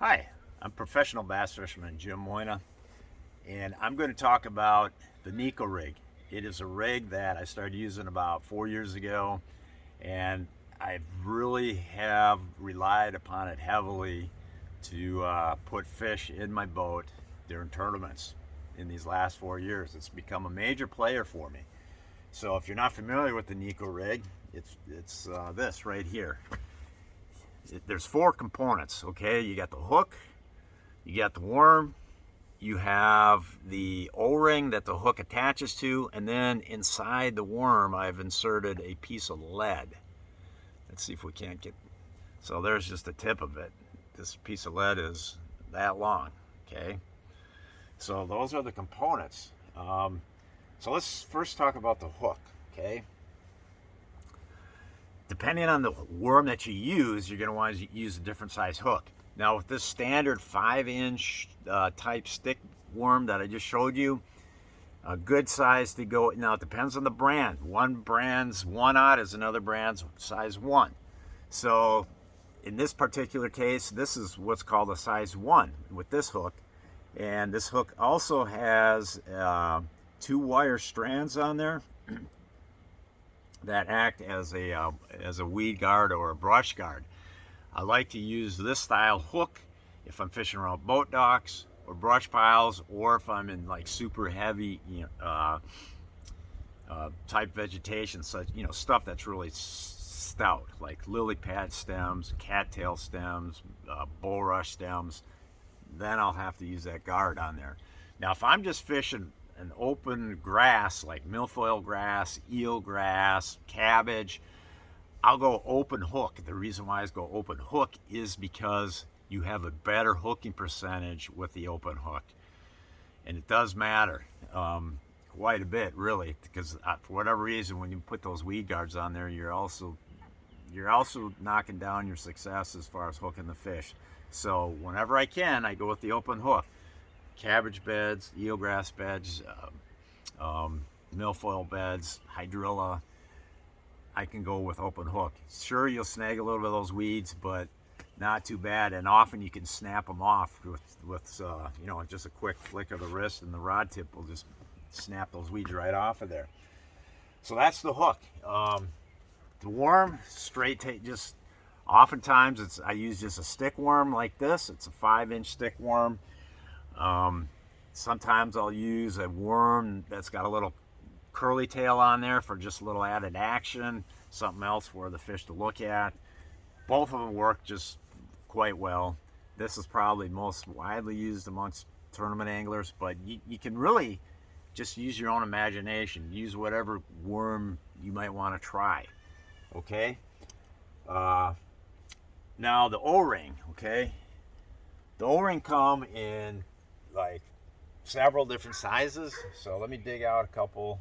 Hi, I'm professional bass fisherman Jim Moyna, and I'm going to talk about the Neko Rig. It is a rig that I started using about 4 years ago, and I really have relied upon it heavily to put fish in my boat during tournaments. In these last 4 years, it's become a major player for me. So if you're not familiar with the Neko Rig, it's this right here. There's four components. Okay, you got the hook, you got the worm, you have the O-ring that the hook attaches to, and then inside the worm I've inserted a piece of lead. Let's see if we can't get, so there's just the tip of it. This piece of lead is that long. Okay, so those are the components. So let's first talk about the hook. Okay, depending on the worm that you use, you're going to want to use a different size hook. Now with this standard 5-inch type stick worm that I just showed you, a good size to go, now it depends on the brand. One brand's 1/0 is another brand's size 1. So in this particular case, this is what's called a size 1 with this hook. And this hook also has 2 wire strands on there that act as a weed guard or a brush guard. I like to use this style hook if I'm fishing around boat docks or brush piles, or if I'm in like super heavy type vegetation, such stuff that's really stout, like lily pad stems, cattail stems, bulrush stems. Then I'll have to use that guard on there. Now if I'm just fishing an open grass like milfoil grass, eel grass, cabbage, I'll go open hook. The reason why I go open hook is because you have a better hooking percentage with the open hook, and it does matter quite a bit, really, because for whatever reason, when you put those weed guards on there, you're also knocking down your success as far as hooking the fish. So whenever I can, I go with the open hook. Cabbage beds, eelgrass beds, milfoil beds, hydrilla, I can go with open hook. Sure, you'll snag a little bit of those weeds, but not too bad, and often you can snap them off with just a quick flick of the wrist, and the rod tip will just snap those weeds right off of there. So that's the hook. The worm, just oftentimes I use just a stick worm like this. It's a 5-inch stick worm. Sometimes I'll use a worm that's got a little curly tail on there for just a little added action, something else for the fish to look at. Both of them work just quite well. This is probably most widely used amongst tournament anglers, but you can really just use your own imagination. Use whatever worm you might want to try. Okay, now the O-ring. Okay, the O-ring come in like several different sizes, so let me dig out a couple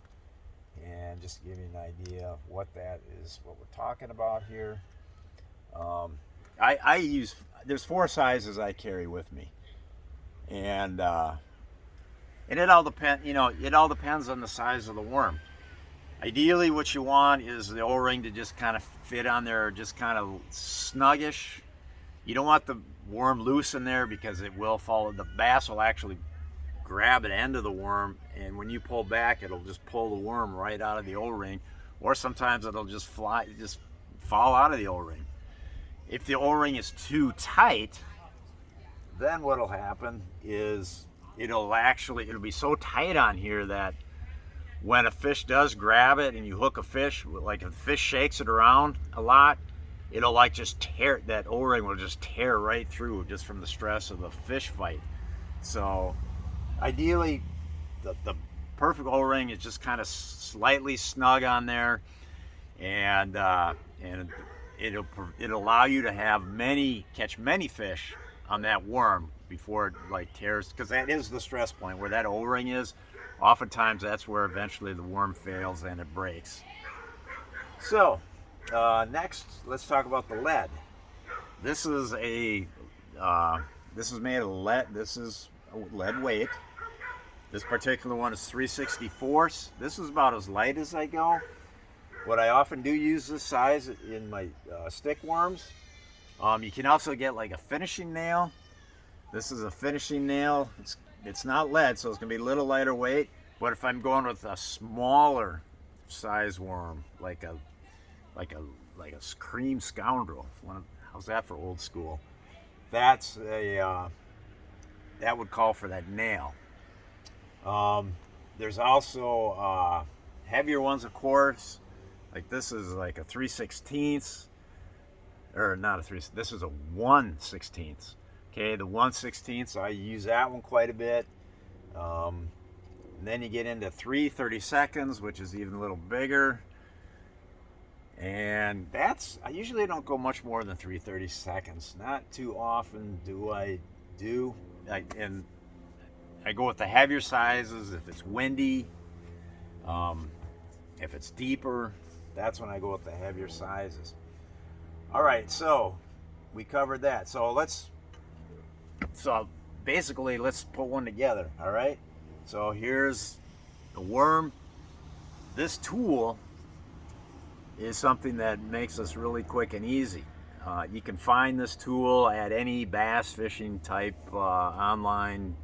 and just give you an idea of what we're talking about here. There's 4 sizes I carry with me, and it all depends on the size of the worm. Ideally, what you want is the O-ring to just kind of fit on there, just kind of snuggish. You don't want the worm loose in there, because it will fall. The bass will actually grab an end of the worm, and when you pull back, it'll just pull the worm right out of the O-ring, or sometimes it'll just fall out of the O-ring. If the O-ring is too tight, then what'll happen is it'll be so tight on here that when a fish does grab it and you hook a fish, like if the fish shakes it around a lot, it'll like just tear, that O-ring will just tear right through just from the stress of the fish fight. So ideally, the perfect O-ring is just kind of slightly snug on there, and it'll allow you to catch many fish on that worm before it like tears, because that is the stress point where that O-ring is. Oftentimes that's where eventually the worm fails and it breaks. So next, let's talk about the lead. This is made of lead. This is lead weight. This particular one is 3/64. This is about as light as I go. What I often do use this size in my stick worms. You can also get like a finishing nail. This is a finishing nail. It's not lead, so it's gonna be a little lighter weight. But if I'm going with a smaller size worm, like a cream scoundrel, how's that for old school? That's a that would call for that nail. There's also heavier ones, of course. Like this is like a 3/16, or not a 3. This is a 1/16. Okay, the 1/16. I use that one quite a bit. And then you get into 3/32, which is even a little bigger. And I usually don't go much more than 3/32. Not too often do I do. And I go with the heavier sizes if it's windy. If it's deeper, that's when I go with the heavier sizes. All right, so we covered that. So basically let's put one together. All right. So here's the worm. This tool is something that makes this really quick and easy. You can find this tool at any bass fishing type online,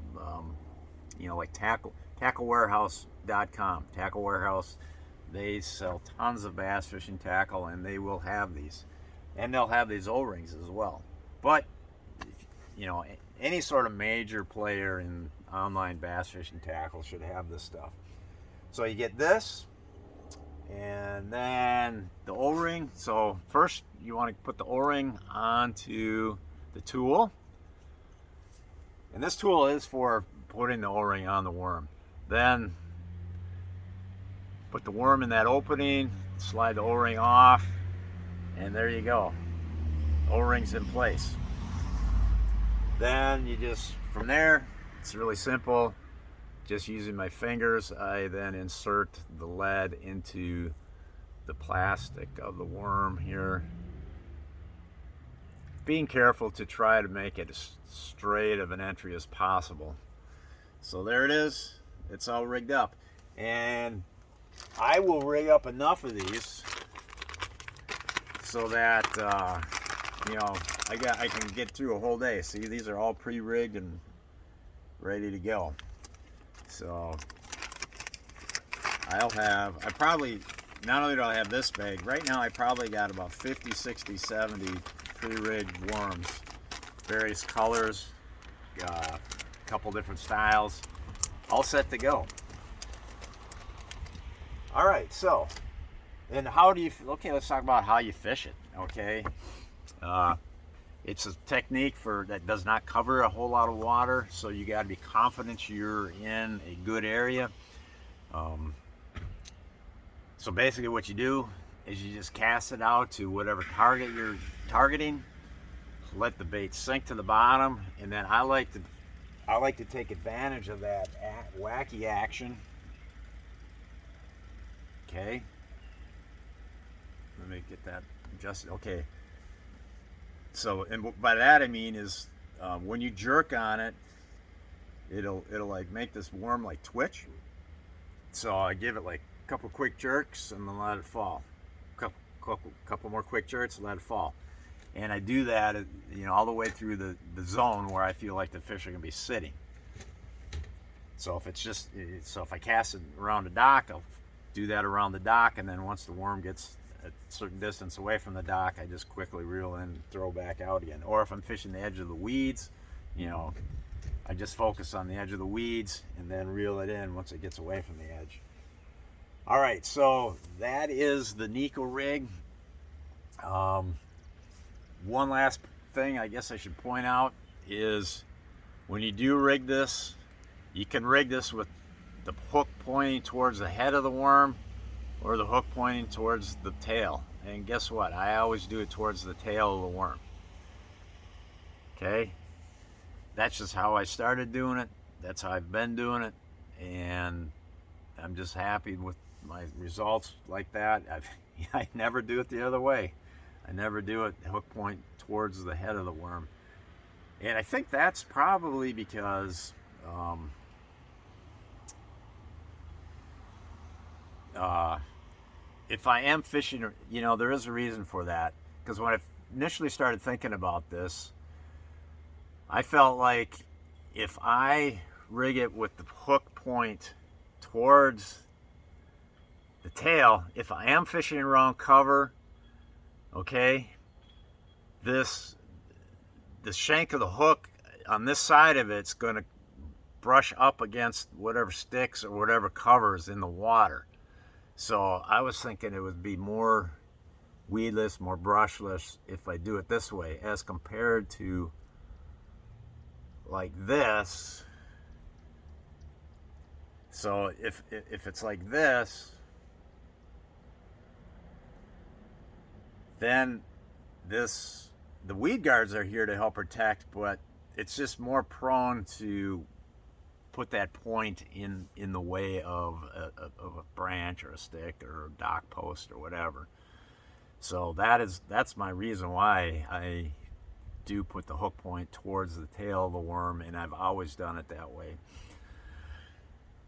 like tacklewarehouse.com. Tackle Warehouse, they sell tons of bass fishing tackle, and they will have these. And they'll have these O-rings as well. But, any sort of major player in online bass fishing tackle should have this stuff. So you get this, and then the O-ring. So first you want to put the O-ring onto the tool, and this tool is for putting the O-ring on the worm. Then put the worm in that opening, slide the O-ring off, and there you go. O-ring's in place. Then from there, it's really simple. Just using my fingers, I then insert the lead into the plastic of the worm here. Being careful to try to make it as straight of an entry as possible. So there it is. It's all rigged up. And I will rig up enough of these so that I can get through a whole day. See, these are all pre-rigged and ready to go. So not only do I have this bag, right now I probably got about 50, 60, 70 pre-rigged worms, various colors, a couple different styles, all set to go. All right, so then let's talk about how you fish it, okay? It's a technique that does not cover a whole lot of water, so you got to be confident you're in a good area. So basically what you do is you just cast it out to whatever target you're targeting, let the bait sink to the bottom, and then I like to take advantage of that wacky action. Okay, let me get that adjusted. Okay. So, and by that I mean is when you jerk on it, it'll like make this worm like twitch. So I give it like a couple quick jerks and then let it fall. Couple more quick jerks and let it fall. And I do that, all the way through the zone where I feel like the fish are gonna be sitting. So if I cast it around the dock, I'll do that around the dock, and then once the worm gets a certain distance away from the dock, I just quickly reel in and throw back out again. Or if I'm fishing the edge of the weeds, I just focus on the edge of the weeds and then reel it in once it gets away from the edge. All right, so that is the Neko Rig. One last thing I guess I should point out is when you do rig this, you can rig this with the hook pointing towards the head of the worm or the hook pointing towards the tail. And guess what? I always do it towards the tail of the worm. Okay? That's just how I started doing it. That's how I've been doing it. And I'm just happy with my results like that. I never do it the other way. I never do it hook point towards the head of the worm. And I think that's probably because if I am fishing, there is a reason for that. Because when I initially started thinking about this, I felt like if I rig it with the hook point towards the tail, if I am fishing around cover, okay, the shank of the hook on this side of it's going to brush up against whatever sticks or whatever covers in the water. So I was thinking it would be more weedless, more brushless if I do it this way, as compared to like this. So if it's like this, then the weed guards are here to help protect, but it's just more prone to put that point in the way of a branch or a stick or a dock post or whatever. So that's my reason why I do put the hook point towards the tail of the worm, and I've always done it that way.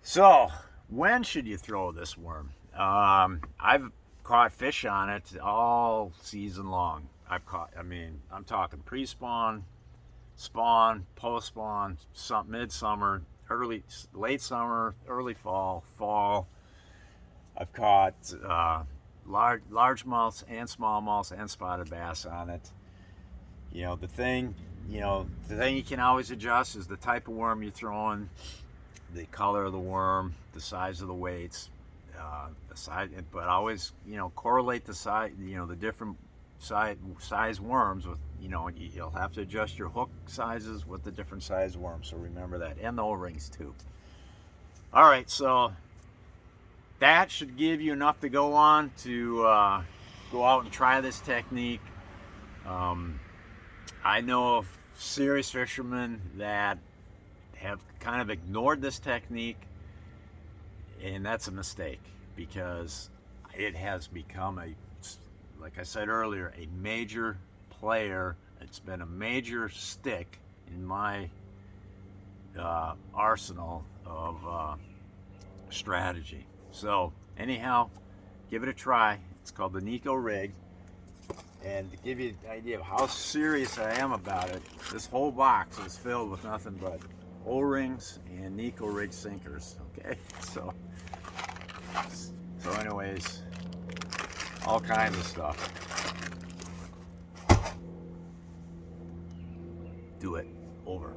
So when should you throw this worm? I've caught fish on it all season long. I'm talking pre-spawn, spawn, post-spawn, midsummer, late summer, early fall. I've caught largemouths and smallmouths and spotted bass on it. The thing you can always adjust is the type of worm you're throwing, the color of the worm, the size of the weights, the size, but always correlate the size, the different size worms with, you'll have to adjust your hook sizes with the different size worms, so remember that, and the O-rings too. All right, so that should give you enough to go on to go out and try this technique. I know of serious fishermen that have kind of ignored this technique, and that's a mistake, because it has become like I said earlier, a major player. It's been a major stick in my arsenal of strategy. So anyhow, give it a try. It's called the Neko Rig. And to give you an idea of how serious I am about it, this whole box is filled with nothing but O-rings and Neko Rig sinkers. Okay, so anyways, all kinds of stuff. Do it. Over.